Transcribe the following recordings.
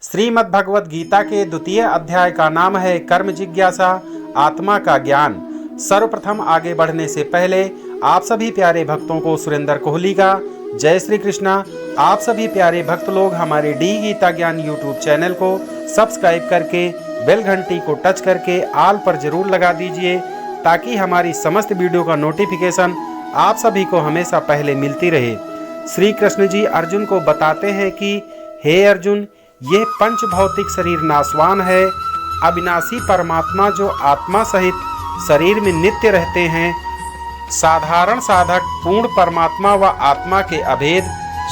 श्रीमद् भगवद गीता के द्वितीय अध्याय का नाम है कर्म जिज्ञासा, आत्मा का ज्ञान। सर्वप्रथम आगे बढ़ने से पहले आप सभी प्यारे भक्तों को सुरेंद्र कोहली का जय श्री कृष्णा। आप सभी प्यारे भक्त लोग हमारे डी गीता ज्ञान यूट्यूब चैनल को सब्सक्राइब करके बेल घंटी को टच करके आल पर जरूर लगा दीजिए, ताकि हमारी समस्त वीडियो का नोटिफिकेशन आप सभी को हमेशा पहले मिलती रहे। श्री कृष्ण जी अर्जुन को बताते हैं कि हे अर्जुन, यह पंच भौतिक शरीर नाशवान है। अविनाशी परमात्मा जो आत्मा सहित शरीर में नित्य रहते हैं, साधारण साधक पूर्ण परमात्मा व आत्मा के अभेद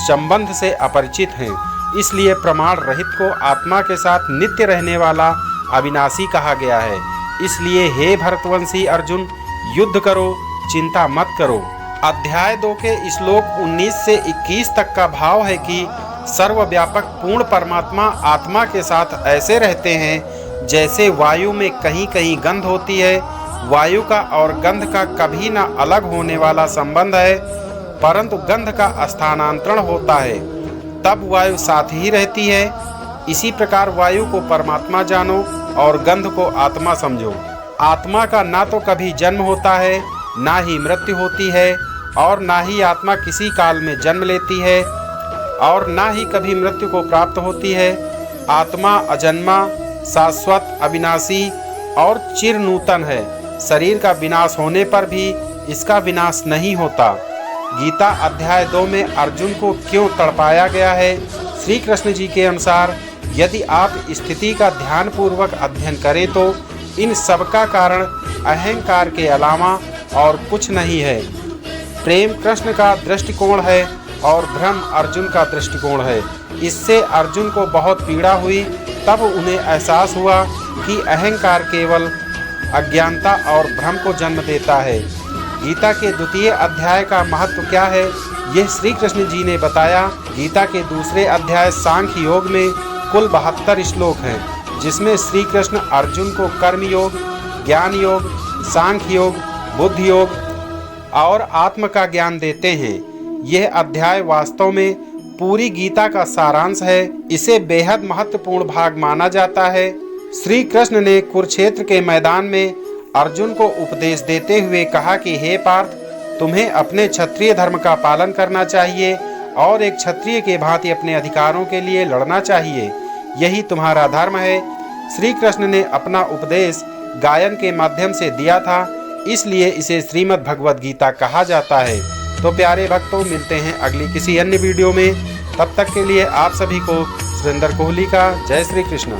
संबंध से अपरिचित हैं। इसलिए प्रमाण रहित को आत्मा के साथ नित्य रहने वाला अविनाशी कहा गया है। इसलिए हे भरतवंशी अर्जुन, युद्ध करो, चिंता मत करो। अध्याय 2 के श्लोक 19 से 21 तक का भाव है कि सर्वव्यापक पूर्ण परमात्मा आत्मा के साथ ऐसे रहते हैं जैसे वायु में कहीं कहीं गंध होती है। वायु का और गंध का कभी न अलग होने वाला संबंध है, परंतु गंध का स्थानांतरण होता है, तब वायु साथ ही रहती है। इसी प्रकार वायु को परमात्मा जानो और गंध को आत्मा समझो। आत्मा का ना तो कभी जन्म होता है, ना ही मृत्यु होती है, और ना ही आत्मा किसी काल में जन्म लेती है और ना ही कभी मृत्यु को प्राप्त होती है। आत्मा अजन्मा, शाश्वत, अविनाशी और चिर नूतन है। शरीर का विनाश होने पर भी इसका विनाश नहीं होता। गीता अध्याय 2 में अर्जुन को क्यों तड़पाया गया है? श्री कृष्ण जी के अनुसार यदि आप स्थिति का ध्यानपूर्वक अध्ययन करें तो इन सब का कारण अहंकार के अलावा और कुछ नहीं है। प्रेम कृष्ण का दृष्टिकोण है और भ्रम अर्जुन का दृष्टिकोण है। इससे अर्जुन को बहुत पीड़ा हुई। तब उन्हें एहसास हुआ कि अहंकार केवल अज्ञानता और भ्रम को जन्म देता है। गीता के द्वितीय अध्याय का महत्व क्या है, यह श्री कृष्ण जी ने बताया। गीता के दूसरे अध्याय सांख्य योग में कुल 72 श्लोक हैं, जिसमें श्री कृष्ण अर्जुन को कर्म योग, ज्ञान योग, सांख्य योग, बुद्धि योग और आत्म का ज्ञान देते हैं। यह अध्याय वास्तव में पूरी गीता का सारांश है। इसे बेहद महत्वपूर्ण भाग माना जाता है। श्री कृष्ण ने कुरुक्षेत्र के मैदान में अर्जुन को उपदेश देते हुए कहा कि हे पार्थ, तुम्हें अपने क्षत्रिय धर्म का पालन करना चाहिए और एक क्षत्रिय के भांति अपने अधिकारों के लिए लड़ना चाहिए। यही तुम्हारा धर्म है। श्री कृष्ण ने अपना उपदेश गायन के माध्यम से दिया था, इसलिए इसे श्रीमद् भगवद गीता कहा जाता है। तो प्यारे भक्तों, मिलते हैं अगली किसी अन्य वीडियो में। तब तक के लिए आप सभी को सुरेंद्र कोहली का जय श्री कृष्ण।